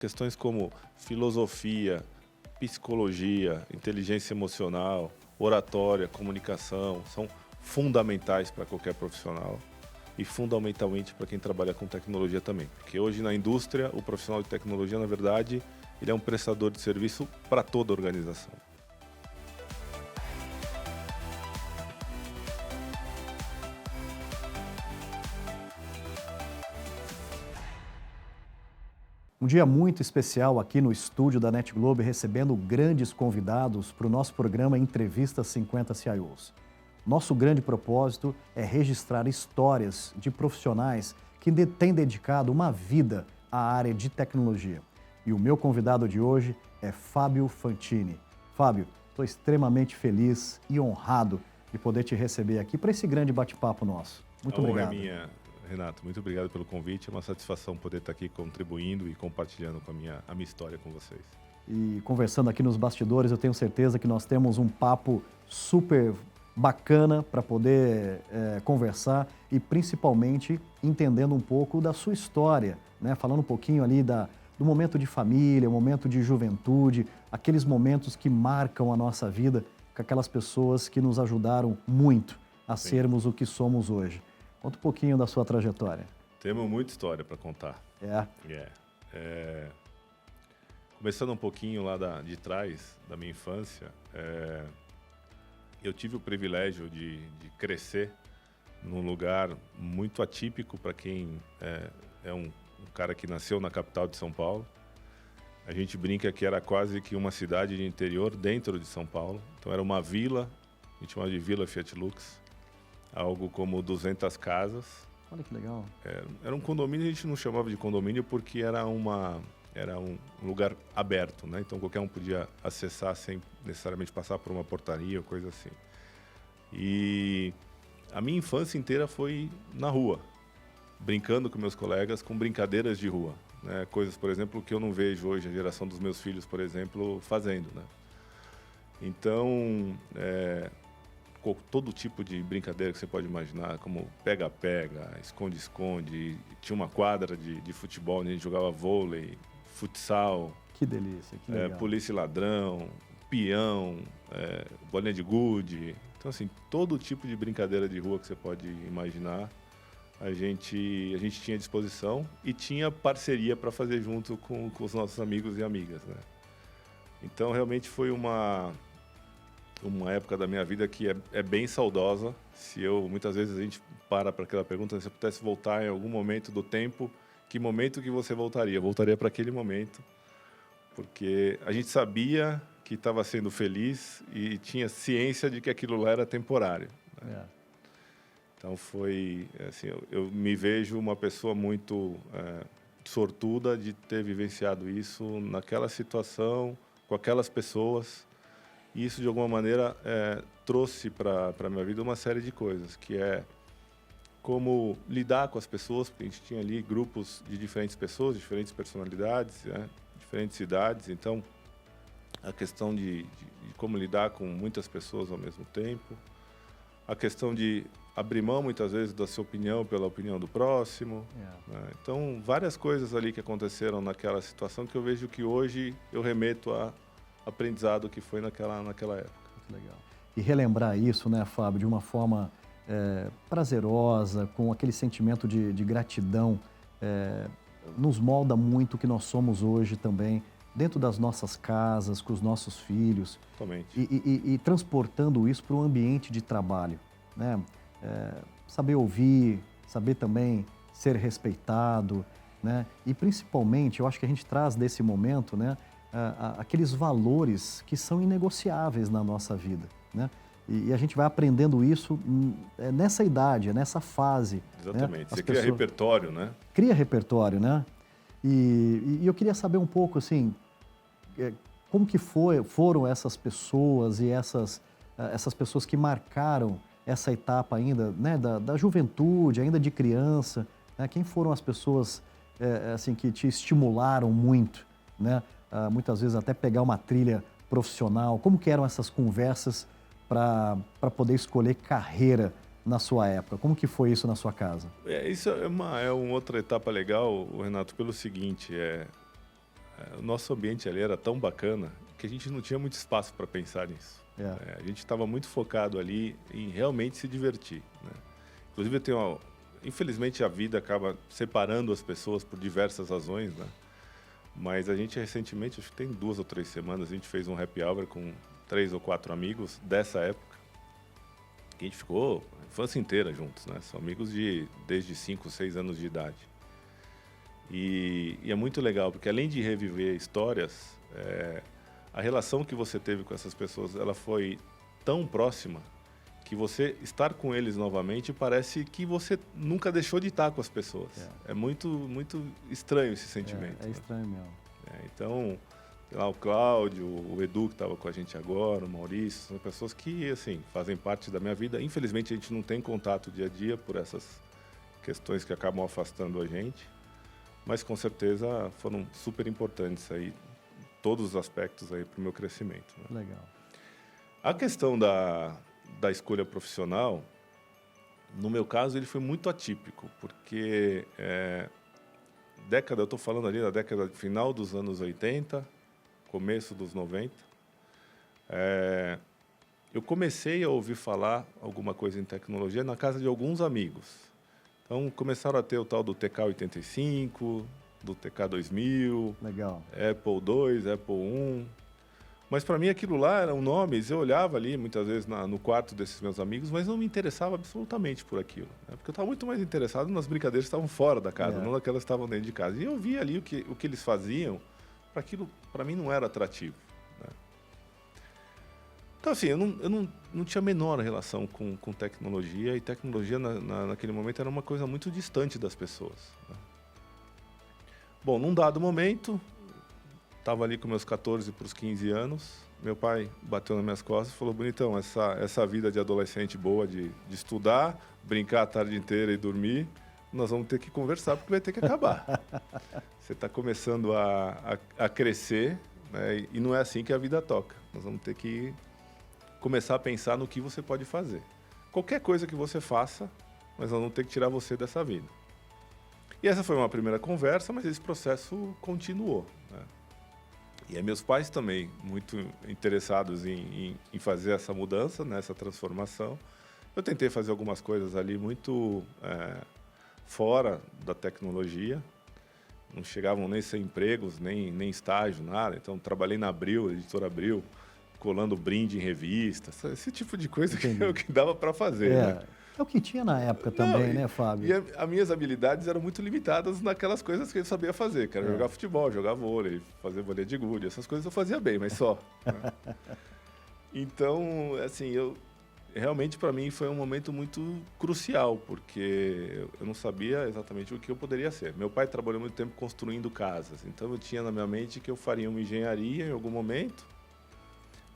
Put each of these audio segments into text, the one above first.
Questões como filosofia, psicologia, inteligência emocional, oratória, comunicação, são fundamentais para qualquer profissional e fundamentalmente para quem trabalha com tecnologia também. Porque hoje na indústria, o profissional de tecnologia, na verdade, ele é um prestador de serviço para toda a organização. Um dia muito especial aqui no estúdio da NET Globe, recebendo grandes convidados para o nosso programa Entrevista 50 CIOs. Nosso grande propósito é registrar histórias de profissionais que têm dedicado uma vida à área de tecnologia. E o meu convidado de hoje é Fábio Fantini. Fábio, estou extremamente feliz e honrado de poder te receber aqui para esse grande bate-papo nosso. Muito obrigado. A honra é minha, Renato. Muito obrigado pelo convite. É uma satisfação poder estar aqui contribuindo e compartilhando com a minha história com vocês. E conversando aqui nos bastidores, eu tenho certeza que nós temos um papo super bacana para poder conversar e principalmente entendendo um pouco da sua história, né? Falando um pouquinho ali do momento de família, momento de juventude, aqueles momentos que marcam a nossa vida com aquelas pessoas que nos ajudaram muito a sermos o que somos hoje. Conta um pouquinho da sua trajetória. Temos muita história para contar. Começando um pouquinho lá de trás, da minha infância, eu tive o privilégio de crescer num lugar muito atípico para quem é um cara que nasceu na capital de São Paulo. A gente brinca que era quase que uma cidade de interior dentro de São Paulo. Então era uma vila, a gente chamava de Vila Fiat Lux, algo como 200 casas. Olha que legal. Era um condomínio, a gente não chamava de condomínio porque era um lugar aberto, né? Então qualquer um podia acessar sem necessariamente passar por uma portaria ou coisa assim. E a minha infância inteira foi na rua, brincando com meus colegas, com brincadeiras de rua, né? Coisas, por exemplo, que eu não vejo hoje a geração dos meus filhos, por exemplo, fazendo, né? Então, todo tipo de brincadeira que você pode imaginar, como pega-pega, esconde-esconde, tinha uma quadra de futebol, onde a gente jogava vôlei, futsal. Que delícia, que legal. Polícia e ladrão, peão, bolinha de gude. Então, assim, todo tipo de brincadeira de rua que você pode imaginar, a gente tinha disposição e tinha parceria para fazer junto com os nossos amigos e amigas, né? Então, realmente foi uma época da minha vida que é bem saudosa. Muitas vezes a gente para aquela pergunta, se eu pudesse voltar em algum momento do tempo, que momento que você voltaria? Eu voltaria para aquele momento, porque a gente sabia que estava sendo feliz e tinha ciência de que aquilo lá era temporário, né? Então foi, assim, eu me vejo uma pessoa muito sortuda de ter vivenciado isso naquela situação, com aquelas pessoas. E isso, de alguma maneira, trouxe para a minha vida uma série de coisas, que é como lidar com as pessoas, porque a gente tinha ali grupos de diferentes pessoas, diferentes personalidades, né? Diferentes idades. Então, a questão de como lidar com muitas pessoas ao mesmo tempo, a questão de abrir mão, muitas vezes, da sua opinião pela opinião do próximo. Né? Então, várias coisas ali que aconteceram naquela situação que eu vejo que hoje eu remeto a aprendizado que foi naquela época. Muito legal. E relembrar isso, né, Fábio, de uma forma prazerosa, com aquele sentimento de gratidão, nos molda muito o que nós somos hoje também, dentro das nossas casas, com os nossos filhos. Totalmente. E transportando isso para o ambiente de trabalho, né? Saber ouvir, saber também ser respeitado, né? E principalmente, eu acho que a gente traz desse momento, né, aqueles valores que são inegociáveis na nossa vida, né? E a gente vai aprendendo isso nessa idade, nessa fase. Exatamente. Né? Você cria repertório, né? Cria repertório, né? E eu queria saber um pouco, assim, como que foram essas pessoas e essas pessoas que marcaram essa etapa ainda, né, da juventude, ainda de criança, né? Quem foram as pessoas assim, que te estimularam muito, né? Muitas vezes até pegar uma trilha profissional. Como que eram essas conversas para poder escolher carreira na sua época? Como que foi isso na sua casa? Isso é uma outra etapa legal, Renato, pelo seguinte, o nosso ambiente ali era tão bacana que a gente não tinha muito espaço para pensar nisso. A gente estava muito focado ali em realmente se divertir, né? Inclusive, infelizmente, a vida acaba separando as pessoas por diversas razões, né? Mas a gente recentemente, acho que tem 2 ou 3 semanas, a gente fez um happy hour com 3 ou 4 amigos dessa época. Que a gente ficou a infância inteira juntos, né? São amigos desde 5, 6 anos de idade. E é muito legal, porque além de reviver histórias, a relação que você teve com essas pessoas, ela foi tão próxima que você estar com eles novamente parece que você nunca deixou de estar com as pessoas. É muito, muito estranho esse sentimento. É estranho mesmo. Então, sei lá, o Cláudio, o Edu que estava com a gente agora, o Maurício, são pessoas que, assim, fazem parte da minha vida. Infelizmente, a gente não tem contato dia a dia por essas questões que acabam afastando a gente, mas com certeza foram super importantes aí, todos os aspectos aí para o meu crescimento, né? Legal. A questão da escolha profissional, no meu caso, ele foi muito atípico, porque eu estou falando ali da década final dos anos 80, começo dos 90, eu comecei a ouvir falar alguma coisa em tecnologia na casa de alguns amigos. Então, começaram a ter o tal do TK-85, do TK-2000, legal, Apple II, Apple I. Mas para mim aquilo lá eram nomes, eu olhava ali muitas vezes no quarto desses meus amigos, mas não me interessava absolutamente por aquilo, né? Porque eu estava muito mais interessado nas brincadeiras que estavam fora da casa, não naquelas que estavam dentro de casa. E eu via ali o que eles faziam, aquilo para mim não era atrativo, né? Então assim, eu não tinha a menor relação com tecnologia, e tecnologia naquele momento era uma coisa muito distante das pessoas, né? Bom, num dado momento, estava ali com meus 14 para os 15 anos, meu pai bateu nas minhas costas e falou: bonitão, essa vida de adolescente boa de estudar, brincar a tarde inteira e dormir, nós vamos ter que conversar porque vai ter que acabar. Você está começando a crescer, né, e não é assim que a vida toca. Nós vamos ter que começar a pensar no que você pode fazer. Qualquer coisa que você faça, mas nós vamos ter que tirar você dessa vida. E essa foi uma primeira conversa, mas esse processo continuou, né? E aí meus pais também, muito interessados em fazer essa mudança, né, essa transformação. Eu tentei fazer algumas coisas ali muito fora da tecnologia. Não chegavam nem a ser empregos, nem estágio, nada. Então, trabalhei na Abril, editora Abril, colando brinde em revista. Esse tipo de coisa que dava para fazer, né? É o que tinha na época também, né, Fábio? E as minhas habilidades eram muito limitadas naquelas coisas que eu sabia fazer, que era jogar futebol, jogar vôlei, fazer bolinha de gude, essas coisas eu fazia bem, mas só, né? Então, assim, realmente para mim foi um momento muito crucial, porque eu não sabia exatamente o que eu poderia ser. Meu pai trabalhou muito tempo construindo casas, então eu tinha na minha mente que eu faria uma engenharia em algum momento,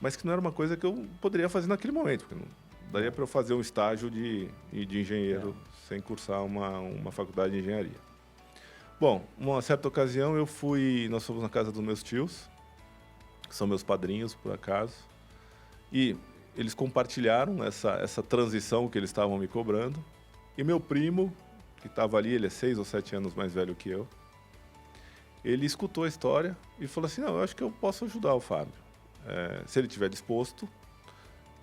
mas que não era uma coisa que eu poderia fazer naquele momento, porque não daria para eu fazer um estágio de engenheiro sem cursar uma faculdade de engenharia. Bom, uma certa ocasião nós fomos na casa dos meus tios, que são meus padrinhos, por acaso, e eles compartilharam essa transição que eles estavam me cobrando, e meu primo, que estava ali, ele é 6 ou 7 anos mais velho que eu, ele escutou a história e falou assim: não, eu acho que eu posso ajudar o Fábio, se ele estiver disposto.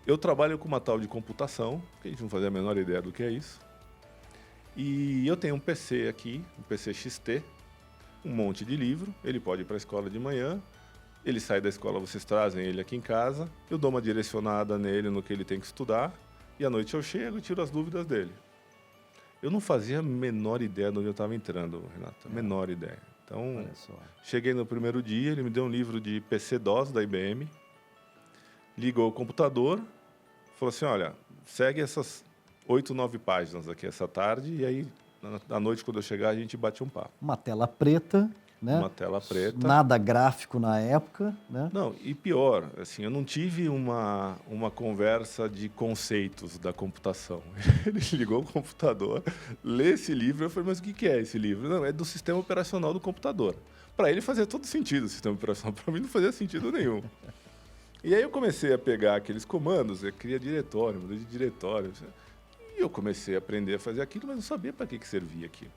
Eu trabalho com uma tal de computação, que a gente não fazia a menor ideia do que é isso. E eu tenho um PC aqui, um PC XT, um monte de livro. Ele pode ir para a escola de manhã, ele sai da escola, vocês trazem ele aqui em casa, eu dou uma direcionada nele no que ele tem que estudar, e à noite eu chego e tiro as dúvidas dele. Eu não fazia a menor ideia de onde eu estava entrando, Renato, a menor ideia. Então, cheguei no primeiro dia, ele me deu um livro de PC-DOS da IBM, ligou o computador, falou assim: olha, segue essas 8, 9 páginas aqui essa tarde, e aí, à noite, quando eu chegar, a gente bate um papo. Uma tela preta, né? Uma tela preta. Nada gráfico na época, né? Não, e pior, assim, eu não tive uma conversa de conceitos da computação. Ele ligou o computador, lê esse livro, eu falei: mas o que é esse livro? Não, é do sistema operacional do computador. Para ele fazia todo sentido o sistema operacional, para mim não fazia sentido nenhum. E aí eu comecei a pegar aqueles comandos, eu cria diretório, mudei de diretório, e eu comecei a aprender a fazer aquilo, mas não sabia para que servia aquilo.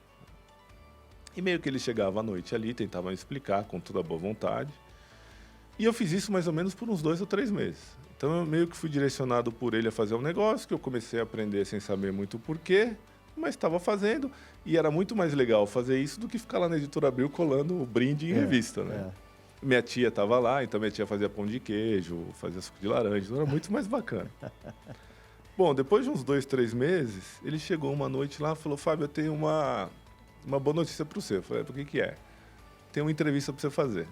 E meio que ele chegava à noite ali, tentava me explicar com toda a boa vontade. E eu fiz isso mais ou menos por uns 2 ou 3 meses. Então eu meio que fui direcionado por ele a fazer um negócio que eu comecei a aprender sem saber muito o porquê, mas estava fazendo. E era muito mais legal fazer isso do que ficar lá na Editora Abril colando o brinde em revista, né? Minha tia estava lá, então minha tia fazia pão de queijo, fazia suco de laranja, então era muito mais bacana. Bom, depois de uns 2, 3 meses, ele chegou uma noite lá e falou: Fábio, eu tenho uma boa notícia para você. Eu falei: por que é? Tem uma entrevista para você fazer.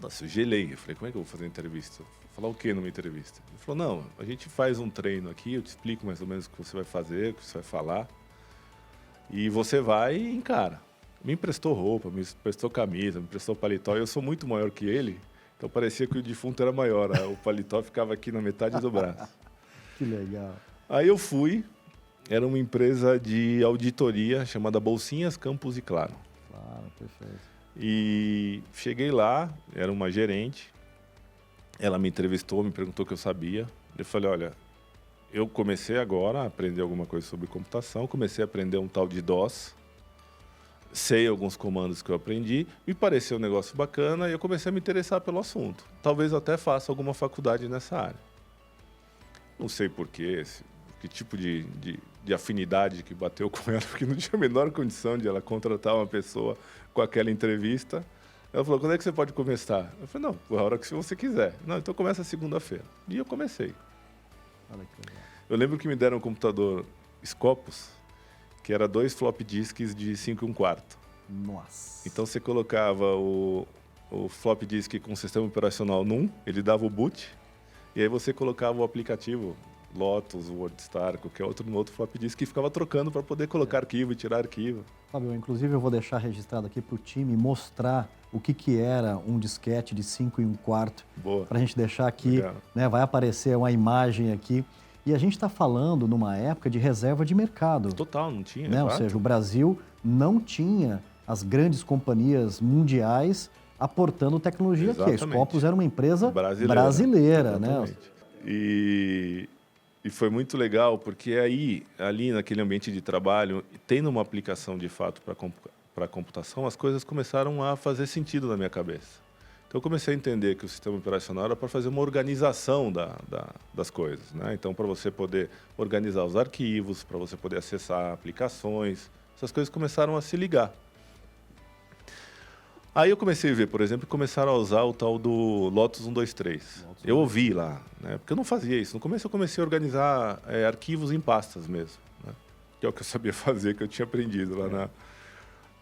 Nossa, eu gelei. Eu falei: como é que eu vou fazer entrevista? Vou falar o quê numa entrevista? Ele falou: não, a gente faz um treino aqui, eu te explico mais ou menos o que você vai fazer, o que você vai falar. E você vai e encara. Me emprestou roupa, me emprestou camisa, me emprestou paletó. Eu sou muito maior que ele, então parecia que o defunto era maior. O paletó ficava aqui na metade do braço. Que legal. Aí eu fui, era uma empresa de auditoria chamada Bolsinhas, Campos e Claro. Claro, perfeito. E cheguei lá, era uma gerente, ela me entrevistou, me perguntou o que eu sabia. Eu falei: olha, eu comecei agora a aprender alguma coisa sobre computação, comecei a aprender um tal de DOS, sei alguns comandos que eu aprendi, me pareceu um negócio bacana e eu comecei a me interessar pelo assunto. Talvez eu até faça alguma faculdade nessa área. Não sei porquê, que tipo de afinidade que bateu com ela, porque não tinha a menor condição de ela contratar uma pessoa com aquela entrevista. Ela falou: quando é que você pode começar? Eu falei: não, a hora que você quiser. Não, então começa segunda-feira. E eu comecei. Olha que legal. Eu lembro que me deram um computador Scopus, que era 2 flop disks de 5 1/4. Nossa. Então você colocava o flop disk com o sistema operacional num, ele dava o boot, e aí você colocava o aplicativo Lotus, WordStar, qualquer outro no outro flop disk, que ficava trocando para poder colocar arquivo e tirar arquivo. Fábio, inclusive eu vou deixar registrado aqui para o time mostrar o que era um disquete de 5 1/4. Boa. Para a gente deixar aqui, né, vai aparecer uma imagem aqui. E a gente está falando numa época de reserva de mercado. Total, não tinha, né? Ou seja, o Brasil não tinha as grandes companhias mundiais aportando tecnologia aqui. A Scopus era uma empresa brasileira, né? E foi muito legal, porque ali naquele ambiente de trabalho, tendo uma aplicação de fato para a computação, as coisas começaram a fazer sentido na minha cabeça. Então eu comecei a entender que o sistema operacional era para fazer uma organização das coisas, né? Então, para você poder organizar os arquivos, para você poder acessar aplicações, essas coisas começaram a se ligar. Aí eu comecei a ver, por exemplo, começaram a usar o tal do Lotus 123. Eu ouvi lá, né? Porque eu não fazia isso. No começo eu comecei a organizar arquivos em pastas mesmo, né? Que é o que eu sabia fazer, que eu tinha aprendido lá na...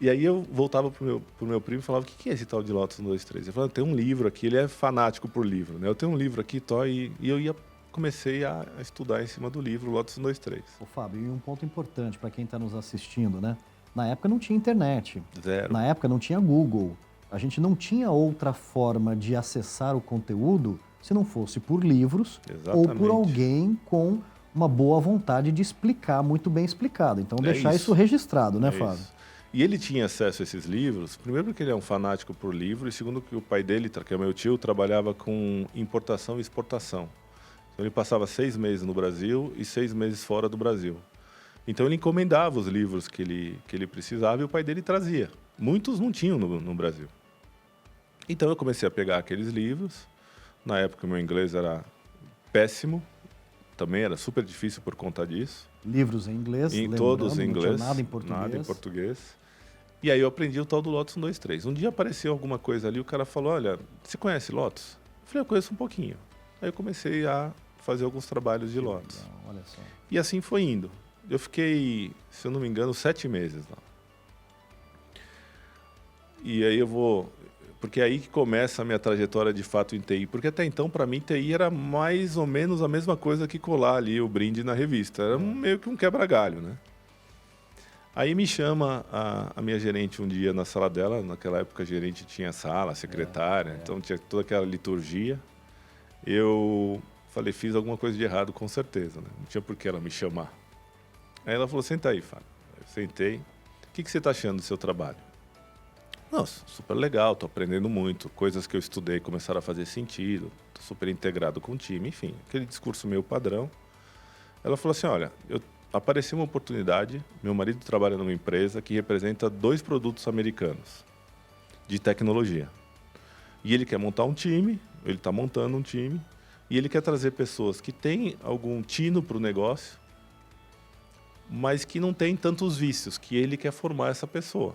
E aí eu voltava pro meu primo e falava: o que é esse tal de Lotus 123? Ele falava: tem um livro aqui, ele é fanático por livro, né? Eu tenho um livro aqui, e eu comecei a estudar em cima do livro Lotus 123. Ô, Fábio, e um ponto importante para quem está nos assistindo, né? Na época não tinha internet. Zero. Na época não tinha Google. A gente não tinha outra forma de acessar o conteúdo se não fosse por livros. Exatamente. Ou por alguém com uma boa vontade de explicar, muito bem explicado. Então deixar isso registrado, né, Fábio? Isso. E ele tinha acesso a esses livros, primeiro porque ele é um fanático por livro, e segundo que o pai dele, que é meu tio, trabalhava com importação e exportação. Então ele passava 6 meses no Brasil e 6 meses fora do Brasil. Então ele encomendava os livros que ele precisava e o pai dele trazia. Muitos não tinham no Brasil. Então eu comecei a pegar aqueles livros. Na época o meu inglês era péssimo, também era super difícil por conta disso. Livros em inglês, todos em inglês, não tinha nada em português. Nada em português. E aí eu aprendi o tal do Lotus 123. Um dia apareceu alguma coisa ali, o cara falou: olha, você conhece Lotus? Eu falei: eu conheço um pouquinho. Aí eu comecei a fazer alguns trabalhos de Lotus. Legal, olha só. E assim foi indo. Eu fiquei, se eu não me engano, 7 meses lá. E aí porque é aí que começa a minha trajetória de fato em TI. Porque até então, para mim, TI era mais ou menos a mesma coisa que colar ali o brinde na revista. Era meio que um quebra-galho, né? Aí me chama a minha gerente um dia na sala dela. Naquela época a gerente tinha sala, secretária, então tinha toda aquela liturgia. Eu falei: fiz alguma coisa de errado, com certeza, né? Não tinha por que ela me chamar. Aí ela falou: senta aí, Fábio. Eu sentei. O que você está achando do seu trabalho? Nossa, super legal, estou aprendendo muito. Coisas que eu estudei começaram a fazer sentido. Estou super integrado com o time, enfim, aquele discurso meio padrão. Ela falou assim: olha, eu apareceu uma oportunidade. Meu marido trabalha numa empresa que representa 2 produtos americanos de tecnologia. E ele quer montar um time, ele está montando um time, e ele quer trazer pessoas que têm algum tino para o negócio, mas que não têm tantos vícios, que ele quer formar essa pessoa.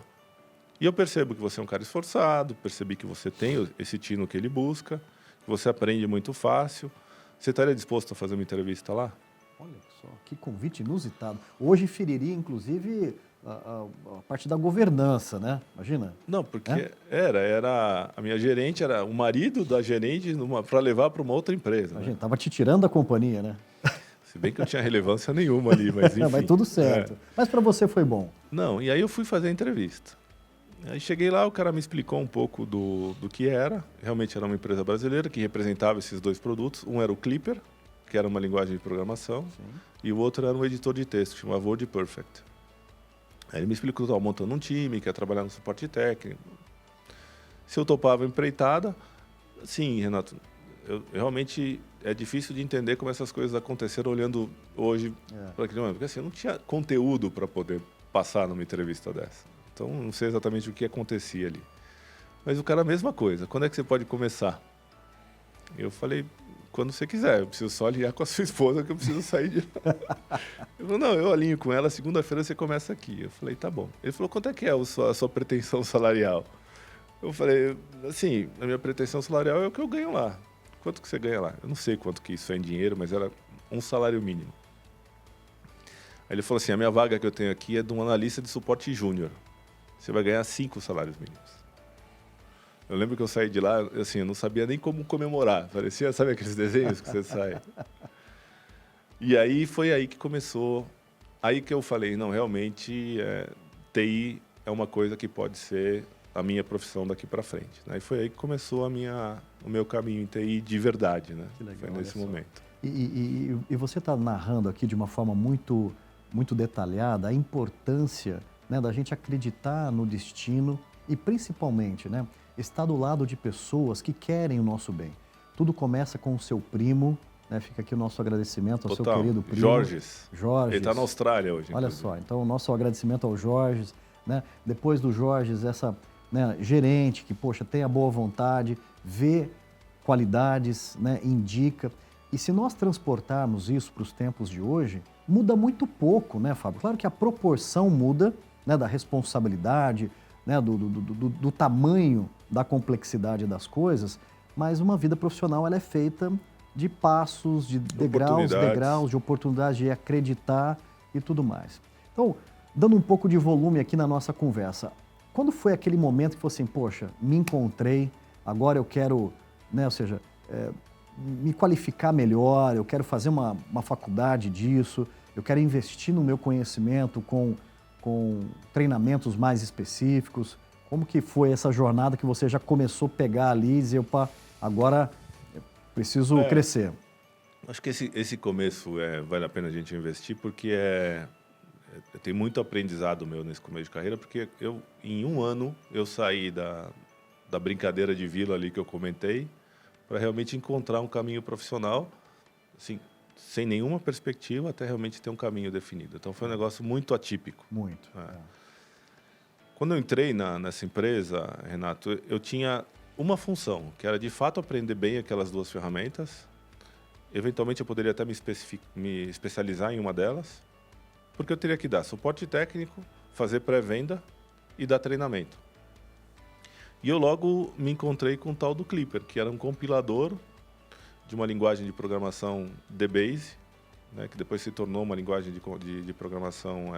E eu percebo que você é um cara esforçado, percebi que você tem esse tino que ele busca, que você aprende muito fácil. Você estaria disposto a fazer uma entrevista lá? Olha só, que convite inusitado. Hoje feriria, inclusive, a parte da governança, né? Imagina. Não, porque era a minha gerente, era o marido da gerente para levar para uma outra empresa. Imagina, estava te tirando da companhia, né? Se bem que eu tinha relevância nenhuma ali, mas enfim. Vai tudo certo. Mas para você foi bom. Não, e aí eu fui fazer a entrevista. Aí cheguei lá, o cara me explicou um pouco do que era. Realmente era uma empresa brasileira que representava esses 2 produtos. Um era o Clipper, que era uma linguagem de programação, e o outro era um editor de texto, chamava WordPerfect. Aí ele me explicou, estava montando um time, quer trabalhar no suporte técnico. Se eu topava a empreitada, sim, Renato, realmente é difícil de entender como essas coisas aconteceram olhando hoje para aquele momento. Porque assim, eu não tinha conteúdo para poder passar numa entrevista dessa. Então, não sei exatamente o que acontecia ali. Mas o cara, a mesma coisa. Quando é que você pode começar? Eu falei, quando você quiser. Eu preciso só alinhar com a sua esposa que eu preciso sair de lá. Ele falou, não, eu alinho com ela, segunda-feira você começa aqui. Eu falei, tá bom. Ele falou, quanto é que é a sua pretensão salarial? Eu falei, assim, a minha pretensão salarial é o que eu ganho lá. Quanto que você ganha lá? Eu não sei quanto que isso é em dinheiro, mas era um salário mínimo. Aí ele falou assim, a minha vaga que eu tenho aqui é de um analista de suporte júnior. Você vai ganhar 5 salários mínimos. Eu lembro que eu saí de lá, assim, eu não sabia nem como comemorar. Parecia, sabe aqueles desenhos que você sai? E aí foi aí que começou. Aí que eu falei, não, realmente, TI é uma coisa que pode ser a minha profissão daqui para frente. Né? E foi aí que começou o meu caminho em TI de verdade, né? Que legal, foi nesse momento. E você está narrando aqui de uma forma muito, muito detalhada a importância, né, da gente acreditar no destino e, principalmente, né, estar do lado de pessoas que querem o nosso bem. Tudo começa com o seu primo, né, fica aqui o nosso agradecimento ao seu querido primo. Jorges. Jorges. Ele está na Austrália hoje. Olha só, então o nosso agradecimento ao Jorges, né? Depois do Jorges, essa, né, gerente que, poxa, tem a boa vontade, vê qualidades, né, indica. E se nós transportarmos isso para os tempos de hoje, muda muito pouco, né, Fábio? Claro que a proporção muda, né, da responsabilidade, né, do tamanho, da complexidade das coisas, mas uma vida profissional ela é feita de passos, de degraus, de oportunidades de acreditar e tudo mais. Então, dando um pouco de volume aqui na nossa conversa, quando foi aquele momento que você assim, poxa, me encontrei, agora eu quero, né, ou seja, me qualificar melhor, eu quero fazer uma faculdade disso, eu quero investir no meu conhecimento com treinamentos mais específicos. Como que foi essa jornada que você já começou a pegar ali e dizer, opa, agora eu preciso crescer? Acho que esse começo vale a pena a gente investir, porque tem muito aprendizado meu nesse começo de carreira, porque em um ano eu saí da brincadeira de vila ali que eu comentei, para realmente encontrar um caminho profissional, assim, sem nenhuma perspectiva, até realmente ter um caminho definido. Então, foi um negócio muito atípico. Muito. Quando eu entrei nessa empresa, Renato, eu tinha uma função, que era, de fato, aprender bem aquelas 2 ferramentas. Eventualmente, eu poderia até me especializar em uma delas, porque eu teria que dar suporte técnico, fazer pré-venda e dar treinamento. E eu logo me encontrei com o tal do Clipper, que era um compilador de uma linguagem de programação DBase, né, que depois se tornou uma linguagem de programação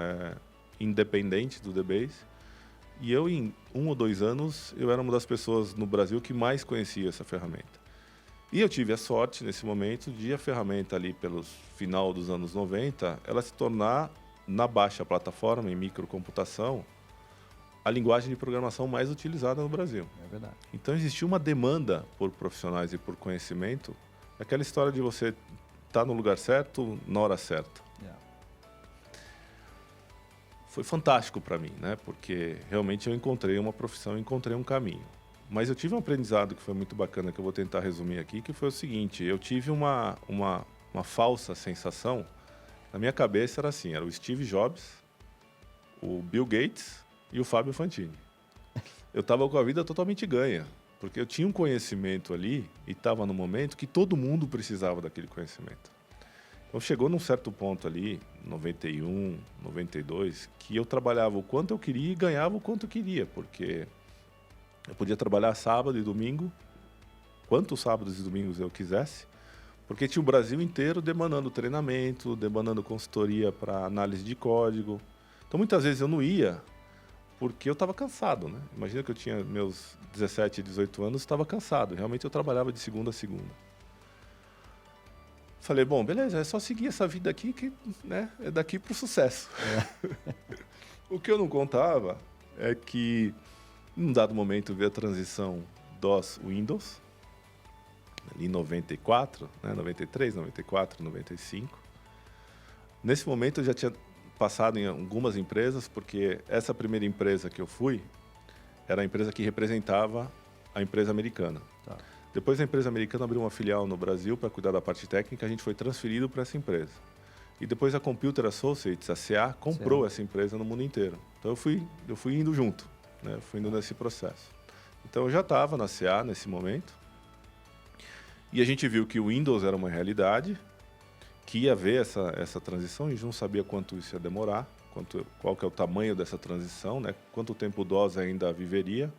independente do DBase. E eu, em 1 ou 2 anos, eu era uma das pessoas no Brasil que mais conhecia essa ferramenta. E eu tive a sorte, nesse momento, de a ferramenta ali, pelo final dos anos 90, ela se tornar, na baixa plataforma, em microcomputação, a linguagem de programação mais utilizada no Brasil. É verdade. Então, existia uma demanda por profissionais e por conhecimento, aquela história de você estar no lugar certo, na hora certa. Foi fantástico para mim, né? Porque realmente eu encontrei uma profissão, encontrei um caminho. Mas eu tive um aprendizado que foi muito bacana, que eu vou tentar resumir aqui, que foi o seguinte: eu tive uma falsa sensação Na minha cabeça era assim, era o Steve Jobs, o Bill Gates e o Fábio Fantini. Eu estava com a vida totalmente ganha, porque eu tinha um conhecimento ali e estava no momento que todo mundo precisava daquele conhecimento. Então chegou num certo ponto ali, 91, 92, que eu trabalhava o quanto eu queria e ganhava o quanto eu queria, porque eu podia trabalhar sábado e domingo, quantos sábados e domingos eu quisesse, porque tinha o Brasil inteiro demandando treinamento, demandando consultoria para análise de código. Então muitas vezes eu não ia porque eu estava cansado, né? Imagina que eu tinha meus 17, 18 anos, estava cansado. Realmente eu trabalhava de segunda a segunda. Falei, bom, beleza, é só seguir essa vida aqui que, né, é daqui para o sucesso. O que eu não contava é que, num dado momento, veio a transição DOS-Windows, ali em 94, né, 93, 94, 95. Nesse momento eu já tinha passado em algumas empresas, porque essa primeira empresa que eu fui era a empresa que representava a empresa americana. Tá. Depois a empresa americana abriu uma filial no Brasil para cuidar da parte técnica, a gente foi transferido para essa empresa. E depois a Computer Associates, a CA, comprou essa empresa no mundo inteiro. Então eu fui indo junto, né? Eu fui indo nesse processo. Então eu já estava na CA nesse momento. E a gente viu que o Windows era uma realidade, que ia haver essa transição, a gente não sabia quanto isso ia demorar, qual que é o tamanho dessa transição, né? Quanto tempo o DOS ainda viveria.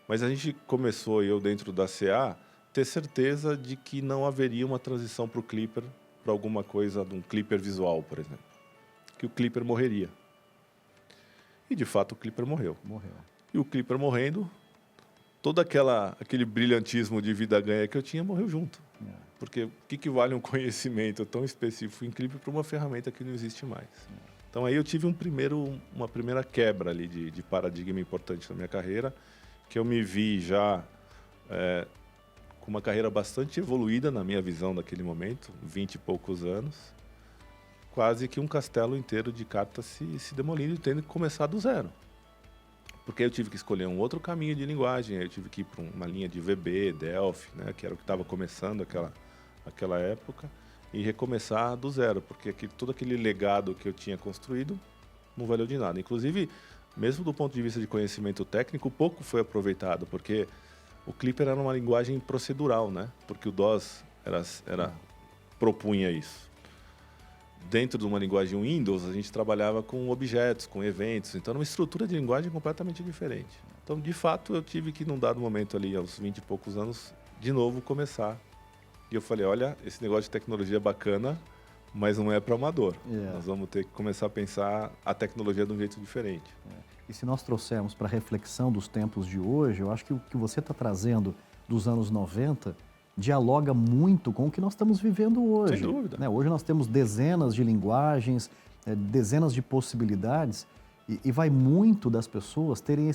Mas a gente começou, eu dentro da CA, ter certeza de que não haveria uma transição para o Clipper, para alguma coisa, de um Clipper visual, por exemplo. Que o Clipper morreria. E, de fato, o Clipper morreu. E o Clipper morrendo, todo aquele brilhantismo de vida ganha que eu tinha morreu junto. Porque o que vale um conhecimento tão específico em Clipper para uma ferramenta que não existe mais? Então, aí eu tive uma primeira quebra ali de paradigma importante na minha carreira, que eu me vi já com uma carreira bastante evoluída na minha visão naquele momento, 20 e poucos anos, quase que um castelo inteiro de cartas se demolindo e tendo que começar do zero. Porque eu tive que escolher um outro caminho de linguagem, eu tive que ir para uma linha de VB, Delphi, né, que era o que estava começando aquela época, e recomeçar do zero, porque todo aquele legado que eu tinha construído não valeu de nada. Inclusive, mesmo do ponto de vista de conhecimento técnico, pouco foi aproveitado, porque o Clipper era uma linguagem procedural, né? Porque o DOS propunha isso. Dentro de uma linguagem Windows, a gente trabalhava com objetos, com eventos, então era uma estrutura de linguagem completamente diferente. Então, de fato, eu tive que, num dado momento ali, aos 20 e poucos anos, de novo começar. E eu falei, olha, esse negócio de tecnologia é bacana, mas não é para amador. Nós vamos ter que começar a pensar a tecnologia de um jeito diferente. E se nós trouxermos para a reflexão dos tempos de hoje, eu acho que o que você está trazendo dos anos 90 dialoga muito com o que nós estamos vivendo hoje. Sem dúvida. Né? Hoje nós temos dezenas de linguagens, dezenas de possibilidades, e vai muito das pessoas terem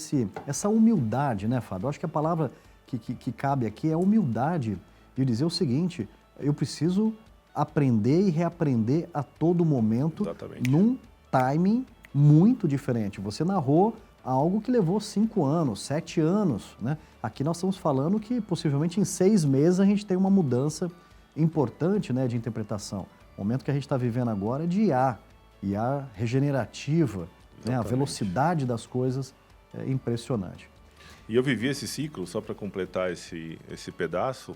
essa humildade, né, Fábio? Eu acho que a palavra que cabe aqui é humildade, de dizer o seguinte, eu preciso aprender e reaprender a todo momento. Exatamente. Num timing muito diferente. Você narrou algo que levou 5 anos, 7 anos, né? Aqui nós estamos falando que possivelmente em 6 meses a gente tem uma mudança importante, né, de interpretação. O momento que a gente está vivendo agora é de IA regenerativa, né? A velocidade das coisas é impressionante. E eu vivi esse ciclo, só para completar esse pedaço,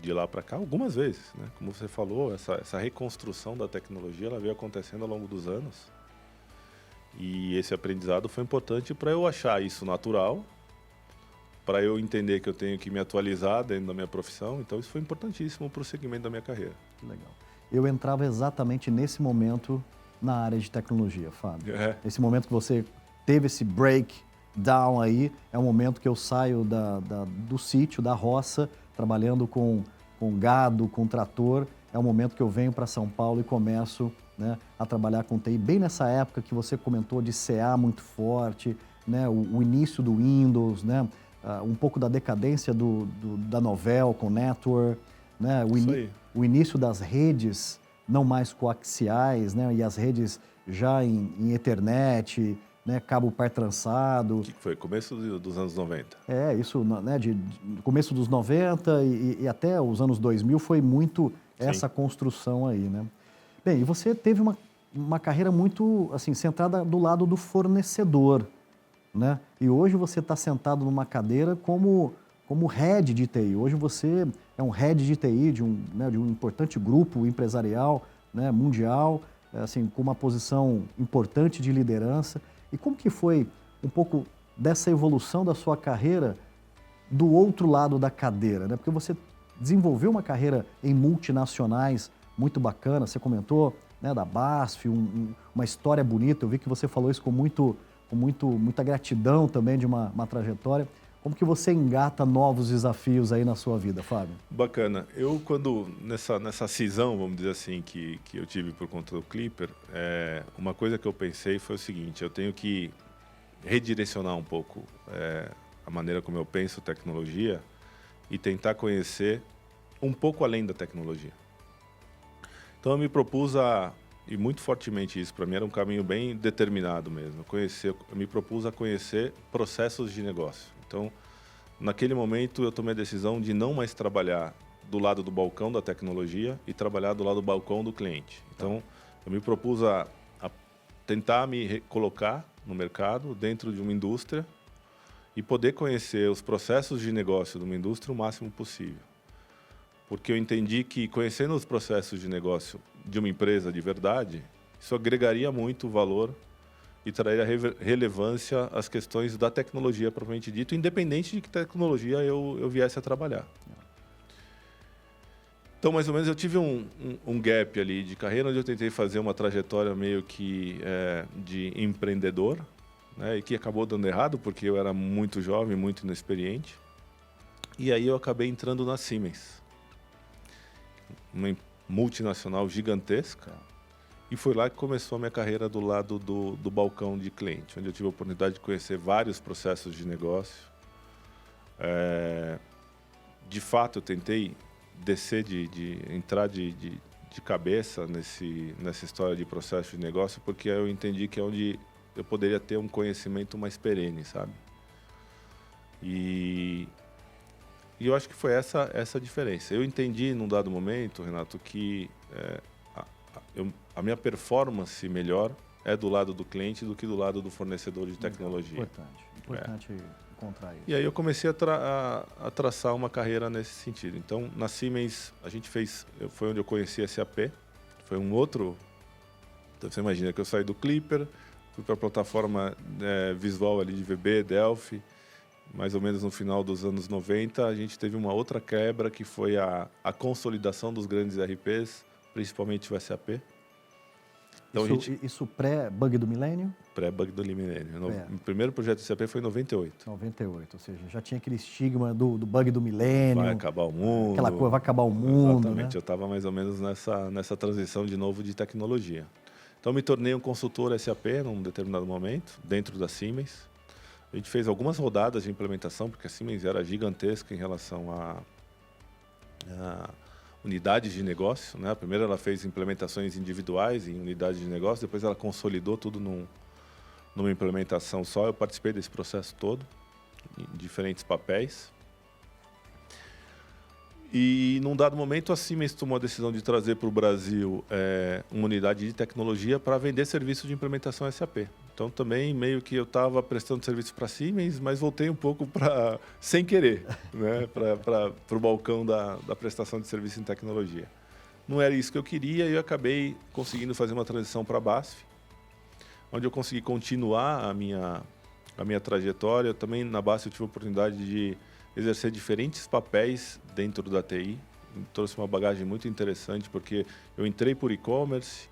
de lá para cá, algumas vezes, né? Como você falou, essa reconstrução da tecnologia, ela veio acontecendo ao longo dos anos. E esse aprendizado foi importante para eu achar isso natural, para eu entender que eu tenho que me atualizar dentro da minha profissão. Então, isso foi importantíssimo para o segmento da minha carreira. Legal. Eu entrava exatamente nesse momento na área de tecnologia, Fábio. Esse momento que você teve esse breakdown aí, é o momento que eu saio do sítio, da roça, trabalhando com gado, com trator. É o momento que eu venho para São Paulo e começo, né, a trabalhar com TI. Bem nessa época que você comentou de CA muito forte, né, o início do Windows, né, um pouco da decadência da Novell com Network, né, o início das redes não mais coaxiais, né, e as redes já em Ethernet, né, cabo par trançado. O que foi? Começo dos anos 90. Isso, né, de começo dos 90 e até os anos 2000 foi muito essa construção aí, né? Bem, e você teve uma carreira muito assim centrada do lado do fornecedor, né? E hoje você está sentado numa cadeira como head de TI. Hoje você é um head de TI de um importante grupo empresarial, né, mundial, assim, com uma posição importante de liderança. E como que foi um pouco dessa evolução da sua carreira do outro lado da cadeira, né? Porque você desenvolveu uma carreira em multinacionais muito bacana, você comentou, né, da BASF, uma história bonita, eu vi que você falou isso com muita gratidão também de uma trajetória. Como que você engata novos desafios aí na sua vida, Fábio? Bacana. Eu, nessa cisão, vamos dizer assim, que eu tive por conta do Clipper, uma coisa que eu pensei foi o seguinte: eu tenho que redirecionar um pouco a maneira como eu penso tecnologia e tentar conhecer um pouco além da tecnologia. Então eu me propus e muito fortemente isso para mim era um caminho bem determinado mesmo, eu me propus a conhecer processos de negócio. Então, naquele momento eu tomei a decisão de não mais trabalhar do lado do balcão da tecnologia e trabalhar do lado do balcão do cliente. Então, eu me propus a tentar me colocar no mercado, dentro de uma indústria, e poder conhecer os processos de negócio de uma indústria o máximo possível. Porque eu entendi que conhecendo os processos de negócio de uma empresa de verdade, isso agregaria muito valor e traria relevância às questões da tecnologia propriamente dito, independente de que tecnologia eu viesse a trabalhar. Então, mais ou menos, eu tive um gap ali de carreira, onde eu tentei fazer uma trajetória meio que de empreendedor, né, e que acabou dando errado, porque eu era muito jovem, muito inexperiente. E aí eu acabei entrando na Siemens, uma multinacional gigantesca, e foi lá que começou a minha carreira do lado do balcão de cliente, onde eu tive a oportunidade de conhecer vários processos de negócio. De fato, eu tentei descer, entrar de cabeça nessa história de processo de negócio, porque eu entendi que é onde eu poderia ter um conhecimento mais perene, sabe? E eu acho que foi essa a diferença. Eu entendi, num dado momento, Renato, que a minha performance melhor é do lado do cliente do que do lado do fornecedor de tecnologia. Importante encontrar isso. E aí eu comecei a traçar uma carreira nesse sentido. Então, na Siemens, foi onde eu conheci a SAP. Foi um outro... Então, você imagina que eu saí do Clipper, fui para a plataforma visual ali de VB, Delphi. Mais ou menos no final dos anos 90, a gente teve uma outra quebra, que foi a consolidação dos grandes ERPs, principalmente o SAP. Então, isso pré-bug do milênio? Pré-bug do milênio. O primeiro projeto do SAP foi em 98. 98, ou seja, já tinha aquele estigma do bug do milênio. Vai acabar o mundo. Aquela coisa, vai acabar o mundo. Exatamente, né? Eu estava mais ou menos nessa transição de novo de tecnologia. Então, me tornei um consultor SAP num determinado momento, dentro da Siemens. A gente fez algumas rodadas de implementação, porque a Siemens era gigantesca em relação a unidades de negócio, né? Primeiro ela fez implementações individuais em unidades de negócio, depois ela consolidou tudo numa implementação só. Eu participei desse processo todo, em diferentes papéis. E, num dado momento, a Siemens tomou a decisão de trazer para o Brasil uma unidade de tecnologia para vender serviço de implementação SAP. Então, também, meio que eu estava prestando serviço para a Siemens, mas voltei um pouco sem querer, né, para o balcão da prestação de serviço em tecnologia. Não era isso que eu queria e eu acabei conseguindo fazer uma transição para a BASF, onde eu consegui continuar a minha trajetória. Também, na BASF, eu tive a oportunidade de exercer diferentes papéis dentro da TI. Trouxe uma bagagem muito interessante, porque eu entrei por e-commerce,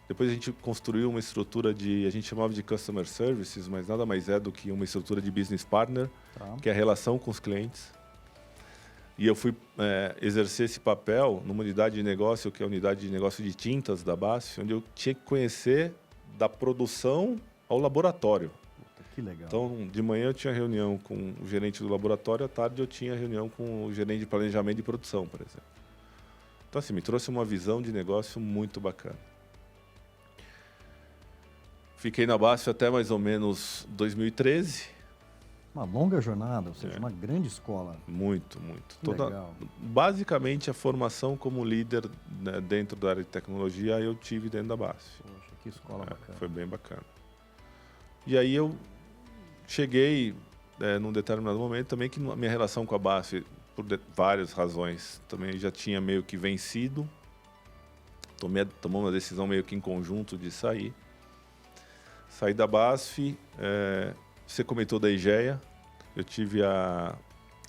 depois a gente construiu uma estrutura a gente chamava de Customer Services, mas nada mais é do que uma estrutura de Business Partner, que é a relação com os clientes. E eu fui exercer esse papel numa unidade de negócio, que é a unidade de negócio de tintas da BASF, onde eu tinha que conhecer da produção ao laboratório. Que legal. Então, de manhã eu tinha reunião com o gerente do laboratório, à tarde eu tinha reunião com o gerente de planejamento de produção, por exemplo. Então, assim, me trouxe uma visão de negócio muito bacana. Fiquei na BASF até mais ou menos 2013. Uma longa jornada, ou seja, uma grande escola. Muito. Legal. Basicamente, a formação como líder, né, dentro da área de tecnologia eu tive dentro da BASF. Poxa, que escola bacana. Foi bem bacana. E aí eu cheguei, num determinado momento também, que a minha relação com a BASF, por várias razões, também já tinha meio que vencido. Tomou uma decisão meio que em conjunto de sair. Saí da BASF, você comentou da IGEA, eu tive a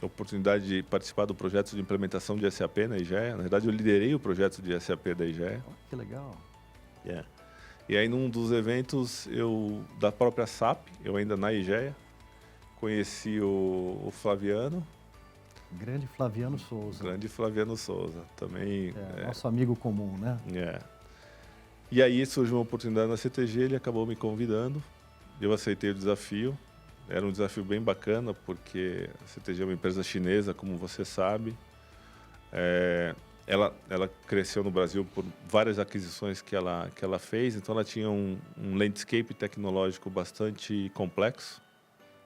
oportunidade de participar do projeto de implementação de SAP na IGEA. Na verdade, eu liderei o projeto de SAP da IGEA. Oh, que legal. Yeah. E aí, num dos eventos da própria SAP, eu ainda na IGEA, conheci o Flaviano. Grande Flaviano Souza. Grande Flaviano Souza, também. Nosso amigo comum, né? E aí surgiu uma oportunidade na CTG, ele acabou me convidando, eu aceitei o desafio. Era um desafio bem bacana, porque a CTG é uma empresa chinesa, como você sabe. Ela cresceu no Brasil por várias aquisições que ela fez, então ela tinha um landscape tecnológico bastante complexo.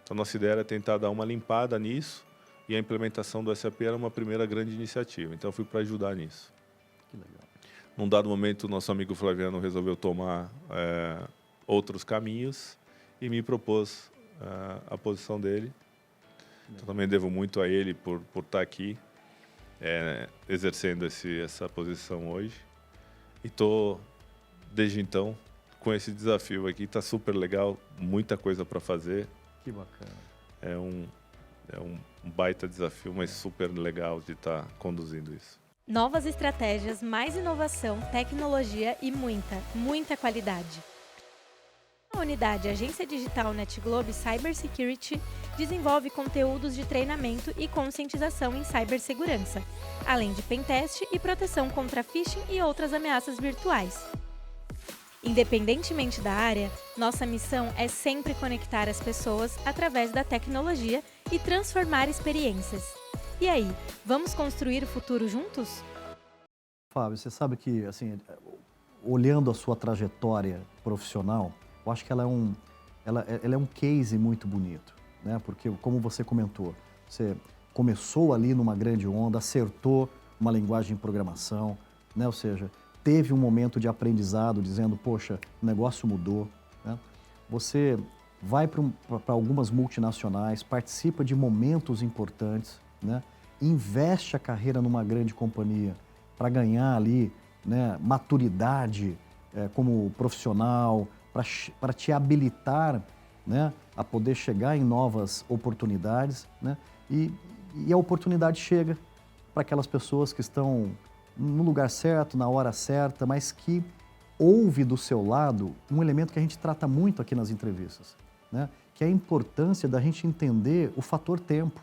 Então, nossa ideia era tentar dar uma limpada nisso, e a implementação do SAP era uma primeira grande iniciativa. Então, eu fui para ajudar nisso. Que legal. Num dado momento, o nosso amigo Flaviano resolveu tomar outros caminhos e me propôs a posição dele. Então, também devo muito a ele por estar aqui, exercendo essa posição hoje. E estou, desde então, com esse desafio aqui. Está super legal, muita coisa para fazer. Que bacana. É um baita desafio, mas super legal de estar conduzindo isso. Novas estratégias, mais inovação, tecnologia e muita qualidade. A unidade Agência Digital NetGlobe Cybersecurity desenvolve conteúdos de treinamento e conscientização em cibersegurança, além de pentest e proteção contra phishing e outras ameaças virtuais. Independentemente da área, nossa missão é sempre conectar as pessoas através da tecnologia e transformar experiências. E aí, vamos construir o futuro juntos? Fábio, você sabe que, assim, olhando a sua trajetória profissional, eu acho que ela é um case muito bonito, né? Porque, como você comentou, você começou ali numa grande onda, acertou uma linguagem de programação, né? Ou seja, teve um momento de aprendizado dizendo, poxa, o negócio mudou, né? Você vai para algumas multinacionais, participa de momentos importantes, né? Investe a carreira numa grande companhia para ganhar ali, né, maturidade como profissional, para te habilitar, né, a poder chegar em novas oportunidades, né? E a oportunidade chega para aquelas pessoas que estão no lugar certo, na hora certa, mas que ouve do seu lado um elemento que a gente trata muito aqui nas entrevistas, né? Que é a importância da gente entender o fator tempo,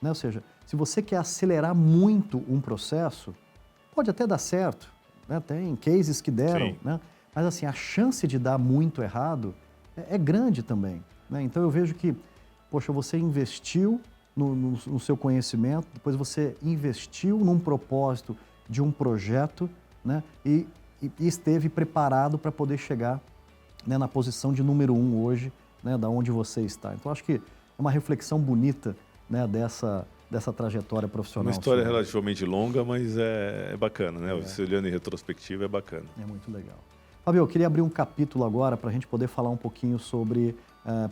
né? Ou seja, se você quer acelerar muito um processo, pode até dar certo, né? Tem cases que deram, né? Mas assim, a chance de dar muito errado é grande também, né? Então eu vejo que, poxa, você investiu no seu conhecimento, depois você investiu num propósito de um projeto, né? E esteve preparado para poder chegar, né, na posição de número 1 hoje, né, da onde você está. Então acho que é uma reflexão bonita, né, dessa trajetória profissional. Uma história relativamente longa, mas é bacana, né? Você olhando em retrospectiva é bacana. É muito legal. Fábio, eu queria abrir um capítulo agora para a gente poder falar um pouquinho sobre,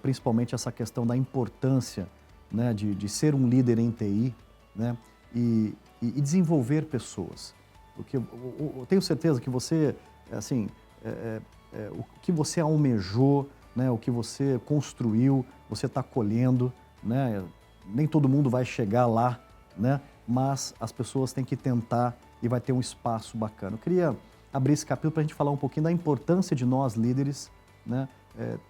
principalmente, essa questão da importância, né, de ser um líder em TI, né, e desenvolver pessoas. Porque eu tenho certeza que você, assim, o que você almejou, né, o que você construiu, você está colhendo, né? Nem todo mundo vai chegar lá, né? Mas as pessoas têm que tentar e vai ter um espaço bacana. Eu queria abrir esse capítulo para a gente falar um pouquinho da importância de nós, líderes, né?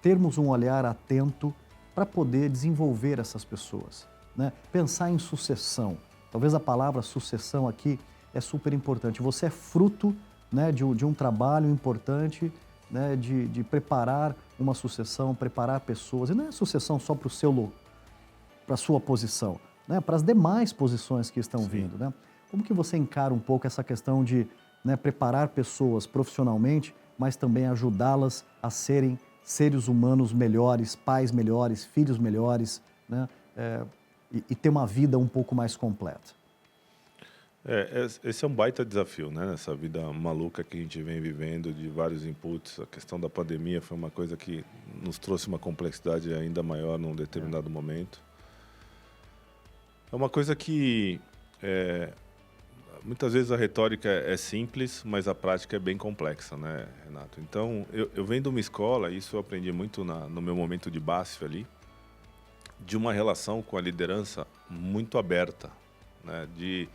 Termos um olhar atento para poder desenvolver essas pessoas, né? Pensar em sucessão. Talvez a palavra sucessão aqui é super importante. Você é fruto, né, de um trabalho importante, né, de preparar uma sucessão, preparar pessoas. E não é sucessão só para a sua posição, né, para as demais posições que estão vindo, né? Como que você encara um pouco essa questão de, né, preparar pessoas profissionalmente, mas também ajudá-las a serem seres humanos melhores, pais melhores, filhos melhores, né, e ter uma vida um pouco mais completa? Esse é um baita desafio, né? Nessa vida maluca que a gente vem vivendo, de vários inputs. A questão da pandemia foi uma coisa que nos trouxe uma complexidade ainda maior num determinado momento. É uma coisa que muitas vezes a retórica é simples, mas a prática é bem complexa, né, Renato? Então, eu venho de uma escola, isso eu aprendi muito no meu momento de BASF ali, de uma relação com a liderança muito aberta, né? De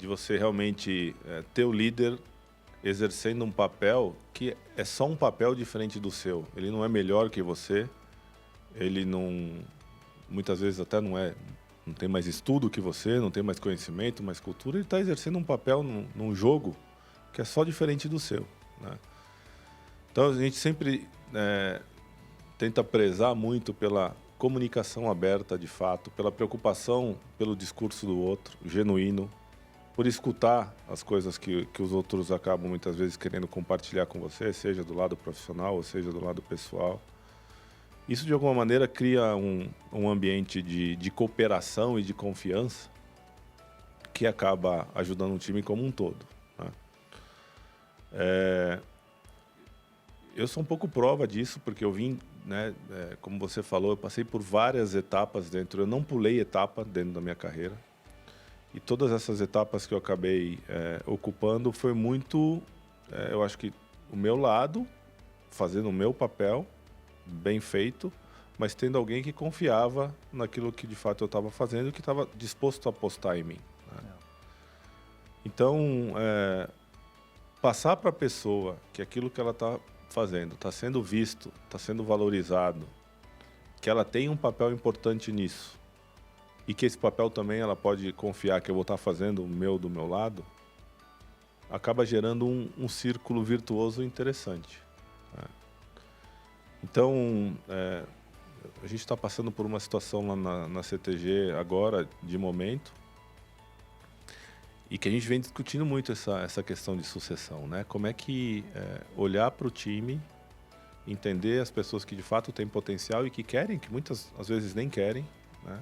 você realmente ter o líder exercendo um papel que é só um papel diferente do seu. Ele não é melhor que você, ele não, muitas vezes até não tem mais estudo que você, não tem mais conhecimento, mais cultura, ele está exercendo um papel num jogo que é só diferente do seu, né? Então a gente sempre tenta prezar muito pela comunicação aberta de fato, pela preocupação pelo discurso do outro, genuíno, por escutar as coisas que os outros acabam muitas vezes querendo compartilhar com você, seja do lado profissional ou seja do lado pessoal. Isso, de alguma maneira, cria um ambiente de cooperação e de confiança que acaba ajudando o time como um todo, né? Eu sou um pouco prova disso, porque eu vim, né, como você falou, eu passei por várias etapas eu não pulei etapa dentro da minha carreira. E todas essas etapas que eu acabei ocupando foi muito, eu acho que o meu lado, fazendo o meu papel, bem feito, mas tendo alguém que confiava naquilo que de fato eu estava fazendo e que estava disposto a apostar em mim, né? Então, passar para a pessoa que aquilo que ela está fazendo está sendo visto, está sendo valorizado, que ela tem um papel importante nisso e que esse papel também ela pode confiar que eu vou estar fazendo do meu lado, acaba gerando um círculo virtuoso interessante, né? Então, a gente está passando por uma situação lá na CTG agora, de momento, e que a gente vem discutindo muito essa questão de sucessão, né? Como é que olhar para o time, entender as pessoas que de fato têm potencial e que querem, que muitas às vezes nem querem, né?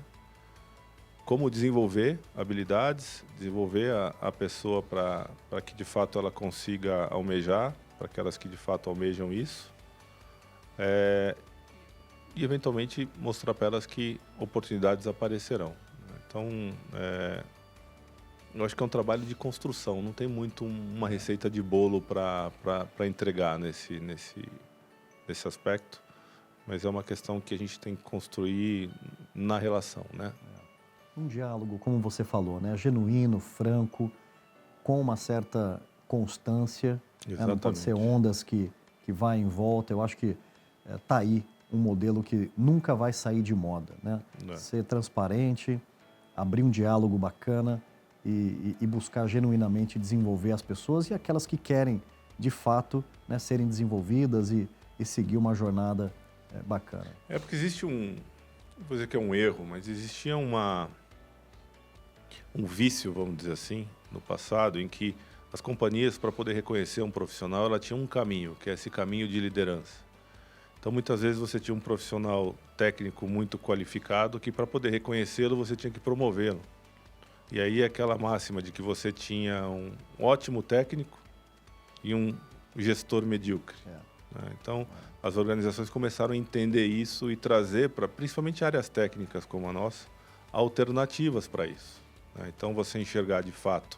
Como desenvolver habilidades, desenvolver a pessoa para que de fato ela consiga almejar, para aquelas que de fato almejam isso. E eventualmente mostrar para elas que oportunidades aparecerão. Então, eu acho que é um trabalho de construção, não tem muito uma receita de bolo para entregar nesse aspecto, mas é uma questão que a gente tem que construir na relação, né? Um diálogo, como você falou, né? Genuíno, franco, com uma certa constância, né? Não pode ser ondas que vai em volta. Eu acho que está aí um modelo que nunca vai sair de moda, né? Ser transparente, abrir um diálogo bacana e buscar genuinamente desenvolver as pessoas e aquelas que querem, de fato, né, serem desenvolvidas e seguir uma jornada bacana. Porque existe não vou dizer que é um erro, mas existia um vício, vamos dizer assim, no passado, em que as companhias, para poder reconhecer um profissional, ela tinha um caminho, que é esse caminho de liderança. Então, muitas vezes você tinha um profissional técnico muito qualificado que, para poder reconhecê-lo, você tinha que promovê-lo. E aí, aquela máxima de que você tinha um ótimo técnico e um gestor medíocre, né? Então, as organizações começaram a entender isso e trazer para, principalmente áreas técnicas como a nossa, alternativas para isso, né? Então, você enxergar de fato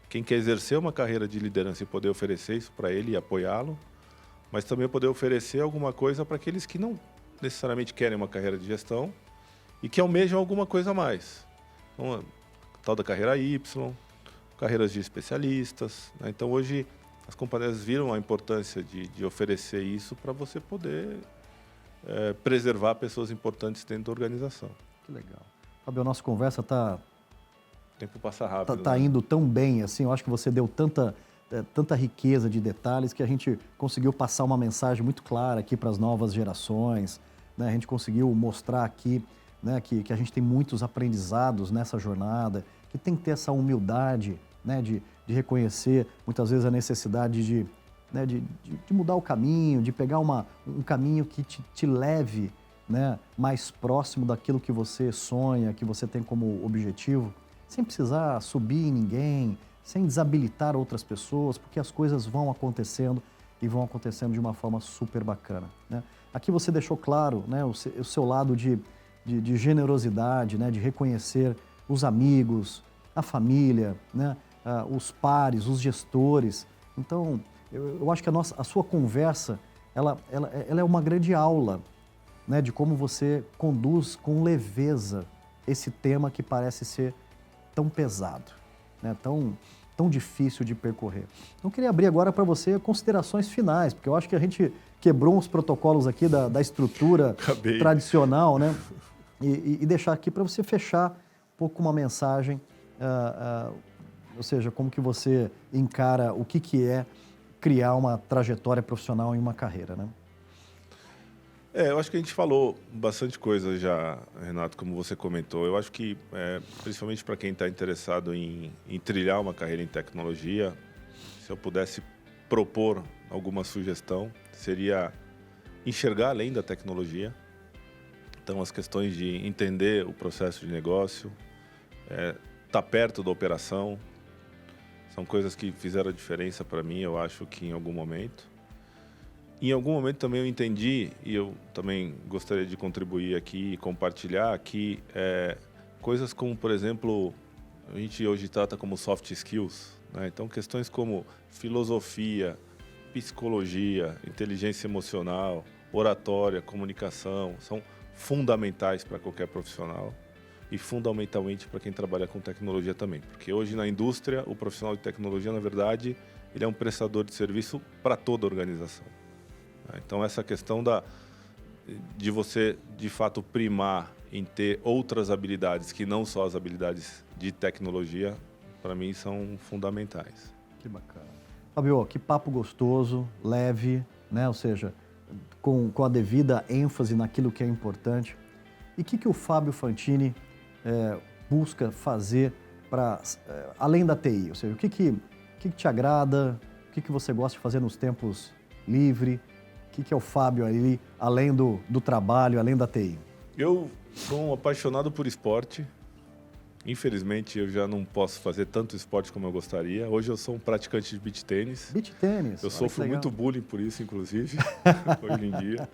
quem quer exercer uma carreira de liderança e poder oferecer isso para ele e apoiá-lo, mas também poder oferecer alguma coisa para aqueles que não necessariamente querem uma carreira de gestão e que almejam alguma coisa a mais. Então, a tal da carreira Y, carreiras de especialistas, né? Então, hoje, as companhias viram a importância de oferecer isso para você poder preservar pessoas importantes dentro da organização. Que legal. Fábio, a nossa conversa está... O tempo passa rápido. Está indo tão bem, assim, eu acho que você deu tanta riqueza de detalhes que a gente conseguiu passar uma mensagem muito clara aqui para as novas gerações, né? A gente conseguiu mostrar aqui, né, que a gente tem muitos aprendizados nessa jornada, que tem que ter essa humildade, né, de reconhecer muitas vezes a necessidade de mudar o caminho, de pegar um caminho que te leve, né, mais próximo daquilo que você sonha, que você tem como objetivo. sem precisar subir em ninguém, sem desabilitar outras pessoas, porque as coisas vão acontecendo e vão acontecendo de uma forma super bacana, né? Aqui você deixou claro, né, o seu lado de generosidade, né, de reconhecer os amigos, a família, né, os pares, os gestores. Então, eu acho que a sua conversa, ela é uma grande aula, né, de como você conduz com leveza esse tema que parece ser tão pesado, né, tão difícil de percorrer. Então, eu queria abrir agora para você considerações finais, porque eu acho que a gente quebrou uns protocolos aqui da estrutura tradicional, né, e deixar aqui para você fechar um pouco uma mensagem, ou seja, como que você encara o que é criar uma trajetória profissional em uma carreira, né? Eu acho que a gente falou bastante coisa já, Renato, como você comentou. Eu acho que, principalmente para quem está interessado em trilhar uma carreira em tecnologia, se eu pudesse propor alguma sugestão, seria enxergar além da tecnologia. Então, as questões de entender o processo de negócio, estar perto da operação, são coisas que fizeram a diferença para mim, eu acho que em algum momento. Em algum momento também eu entendi, e eu também gostaria de contribuir aqui e compartilhar que coisas como, por exemplo, a gente hoje trata como soft skills, né? Então, questões como filosofia, psicologia, inteligência emocional, oratória, comunicação, são fundamentais para qualquer profissional e fundamentalmente para quem trabalha com tecnologia também. Porque hoje na indústria, o profissional de tecnologia, na verdade, ele é um prestador de serviço para toda a organização. Então, essa questão de você, de fato, primar em ter outras habilidades que não só as habilidades de tecnologia, para mim, são fundamentais. Que bacana. Fábio, que papo gostoso, leve, né? Ou seja, com a devida ênfase naquilo que é importante. E o que o Fábio Fantini busca fazer para além da TI? Ou seja, o que te agrada, o que você gosta de fazer nos tempos livres? O que é o Fábio ali, além do trabalho, além da TI? Eu sou um apaixonado por esporte. Infelizmente, eu já não posso fazer tanto esporte como eu gostaria. Hoje eu sou um praticante de beach tênis. Beach tênis. Eu sofro muito bullying por isso, inclusive, hoje em dia.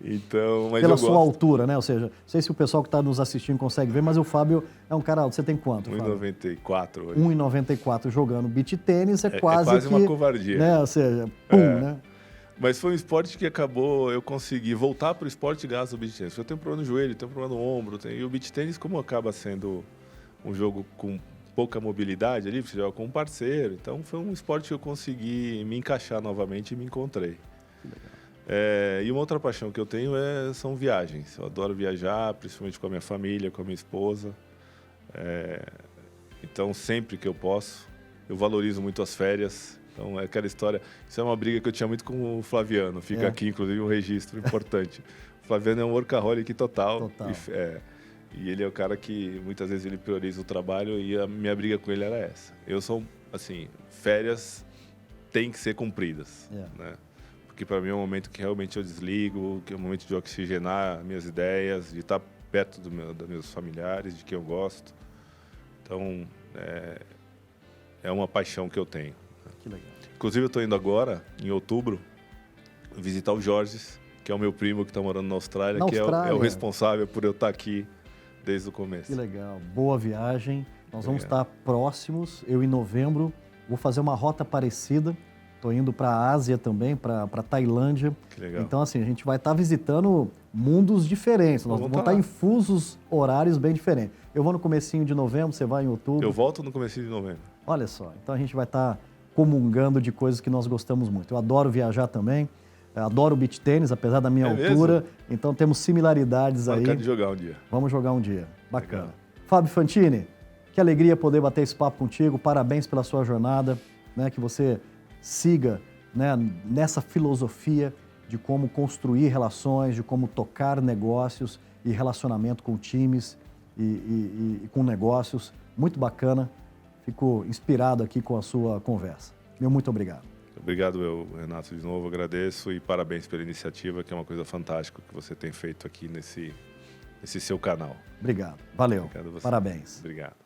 Então, mas pela sua altura, né? Ou seja, não sei se o pessoal que está nos assistindo consegue ver, mas o Fábio é um cara alto. Você tem quanto, Fábio? 1,94 hoje. 1,94 jogando beach tênis é quase uma covardia. Né? Ou seja, pum, né? Mas foi um esporte que acabou, eu consegui voltar para o esporte graças ao beach tênis. Eu tenho um problema no joelho, tenho um problema no ombro. E o beach tênis, como acaba sendo um jogo com pouca mobilidade ali, você joga com um parceiro. Então, foi um esporte que eu consegui me encaixar novamente e me encontrei. E uma outra paixão que eu tenho são viagens. Eu adoro viajar, principalmente com a minha família, com a minha esposa. Então, sempre que eu posso, eu valorizo muito as férias. Então, é aquela história... Isso é uma briga que eu tinha muito com o Flaviano. Fica aqui, inclusive, um registro importante. O Flaviano é um workaholic total. E ele é o cara que, muitas vezes, ele prioriza o trabalho e a minha briga com ele era essa. Eu sou, assim, férias têm que ser cumpridas, né? Porque, para mim, é um momento que realmente eu desligo, que é um momento de oxigenar minhas ideias, de estar perto dos meus familiares, de quem eu gosto. Então, é uma paixão que eu tenho. Que legal. Inclusive, eu estou indo agora, em outubro, visitar o Jorges, que é o meu primo que está morando na Austrália, que é o responsável por eu estar aqui desde o começo. Que legal. Boa viagem. Nós vamos estar próximos. Eu, em novembro, vou fazer uma rota parecida. Estou indo para a Ásia também, para Tailândia. Que legal. Então, assim, a gente vai estar visitando mundos diferentes. Nós vamos estar em fusos horários bem diferentes. Eu vou no comecinho de novembro, você vai em outubro. Eu volto no comecinho de novembro. Olha só. Então, a gente vai estar comungando de coisas que nós gostamos muito. Eu adoro viajar também. Adoro beach tênis, apesar da minha altura. Mesmo? Então, temos similaridades aí. Marcar de jogar um dia. Vamos jogar um dia. Bacana. Legal. Fábio Fantini, que alegria poder bater esse papo contigo. Parabéns pela sua jornada, né? Que você siga, né, nessa filosofia de como construir relações, de como tocar negócios e relacionamento com times e com negócios. Muito bacana. Fico inspirado aqui com a sua conversa. Meu muito obrigado. Obrigado, Renato, de novo. Agradeço e parabéns pela iniciativa, que é uma coisa fantástica que você tem feito aqui nesse seu canal. Obrigado. Valeu. Obrigado a você. Parabéns. Obrigado.